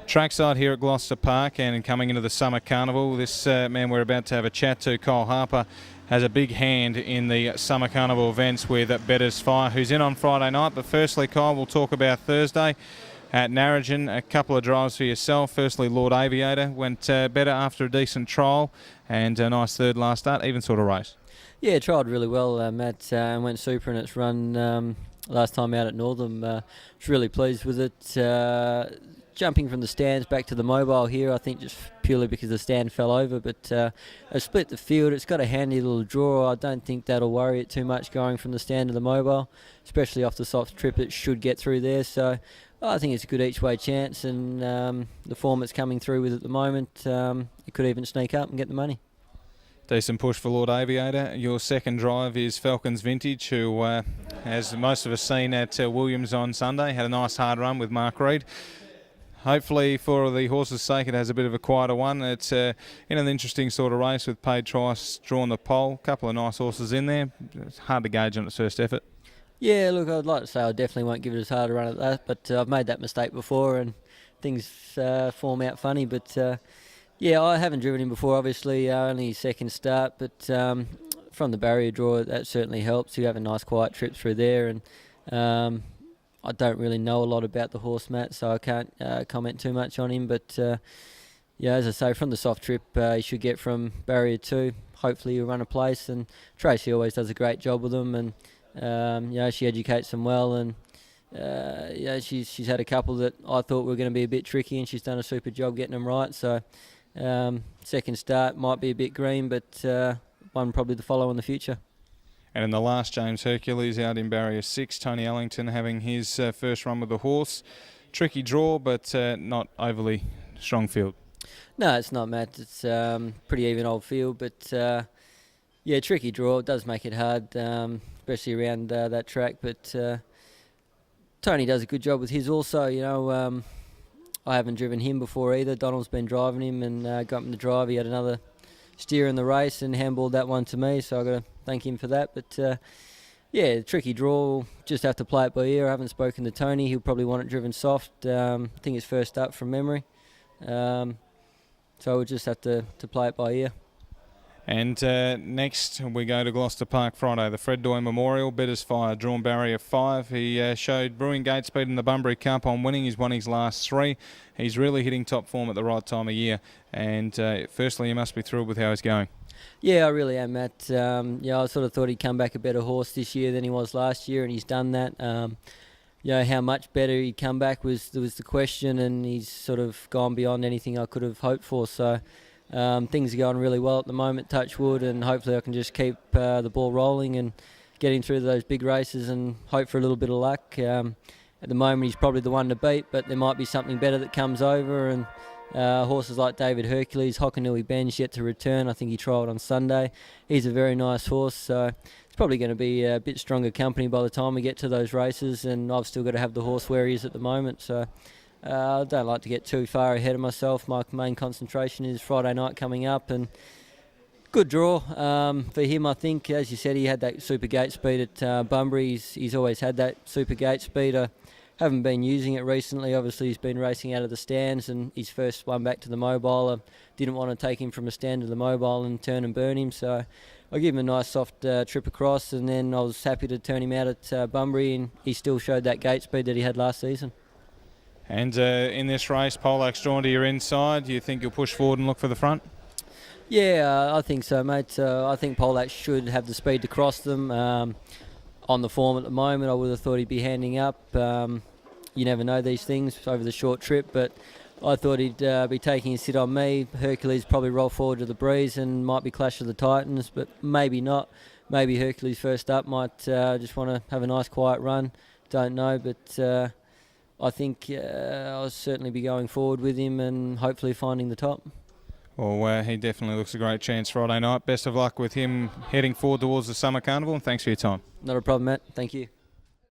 Trackside here at Gloucester Park, and coming into the Summer Carnival, this man we're about to have a chat to, Kyle Harper, has a big hand in the Summer Carnival events with Bettors Fire, who's in on Friday night. But firstly, Kyle, we'll talk about Thursday at Narrogin. A couple of drives for yourself. Firstly, Lord Aviator went better after a decent trial, and a nice third last start, even sort of race. Yeah, it trialled really well, Matt, and went super in its run last time out at Northam. Was really pleased with it. Jumping from the stands back to the mobile here, I think just purely because the stand fell over, but I split the field. It's got a handy little draw. I don't think that'll worry it too much going from the stand to the mobile, especially off the soft trip. It should get through there, so I think it's a good each way chance, and the form it's coming through with at the moment, it could even sneak up and get the money. Decent push for Lord Aviator. Your second drive is Falcons Vintage, who, as most of us seen at Williams on Sunday, had a nice hard run with Mark Reed. Hopefully, for the horse's sake, it has a bit of a quieter one. It's in an interesting sort of race with Paid Trice drawing the pole. A couple of nice horses in there. It's hard to gauge on its first effort. Yeah, look, I'd like to say I definitely won't give it as hard a run at that, but I've made that mistake before and things form out funny. But yeah, I haven't driven him before, obviously, only his second start, but from the barrier draw, that certainly helps. You have a nice quiet trip through there, and I don't really know a lot about the horse, Matt, so I can't comment too much on him. But yeah, as I say, from the soft trip, he should get from barrier 2. Hopefully he'll run a place, and Tracy always does a great job with them, and she educates them well, and she's had a couple that I thought were going to be a bit tricky, and she's done a super job getting them right. So second start might be a bit green, but one probably to follow in the future. And in the last, James Hercules out in barrier 6. Tony Ellington having his first run with the horse. Tricky draw, but not overly strong field. No, it's not, Matt. It's pretty even old field, but yeah, tricky draw. It does make it hard, especially around that track. But Tony does a good job with his also. You know, I haven't driven him before either. Donald's been driving him and got him to drive. He had another steer in the race and handballed that one to me, so I've got to thank him for that. But yeah, tricky draw. Just have to play it by ear. I haven't spoken to Tony. He'll probably want it driven soft. I think it's first up from memory. So we'll just have to play it by ear. And next we go to Gloucester Park Friday, the Fred Doyle Memorial. Bettors Fire, drawn barrier 5. He showed Brewing Gate speed in the Bunbury Cup on winning. He's won his last 3. He's really hitting top form at the right time of year. And firstly, you must be thrilled with how he's going. Yeah, I really am, Matt. I sort of thought he'd come back a better horse this year than he was last year, and he's done that. How much better he'd come back was the question, and he's sort of gone beyond anything I could have hoped for. So things are going really well at the moment, touch wood, and hopefully I can just keep the ball rolling and getting through those big races and hope for a little bit of luck. At the moment, he's probably the one to beat, but there might be something better that comes over, and horses like David Hercules, Hockanui Ben's yet to return. I think he trialled on Sunday. He's a very nice horse, so it's probably going to be a bit stronger company by the time we get to those races, and I've still got to have the horse where he is at the moment. So I don't like to get too far ahead of myself. My main concentration is Friday night coming up, and good draw for him, I think. As you said, he had that super gate speed at Bunbury. He's always had that super gate speed. I haven't been using it recently. Obviously, he's been racing out of the stands, and his first one back to the mobile. I didn't want to take him from a stand to the mobile and turn and burn him, so I gave him a nice soft trip across, and then I was happy to turn him out at Bunbury, and he still showed that gate speed that he had last season. And in this race, Polak's drawn to your inside. Do you think you'll push forward and look for the front? Yeah, I think so, mate. I think Polak should have the speed to cross them. On the form at the moment, I would have thought he'd be handing up. You never know these things over the short trip, but I thought he'd be taking a sit on me. Hercules probably roll forward to the breeze and might be clash of the Titans, but maybe not. Maybe Hercules first up might just want to have a nice quiet run. Don't know, but I think I'll certainly be going forward with him and hopefully finding the top. Well, he definitely looks a great chance Friday night. Best of luck with him heading forward towards the Summer Carnival, and thanks for your time. Not a problem, Matt. Thank you.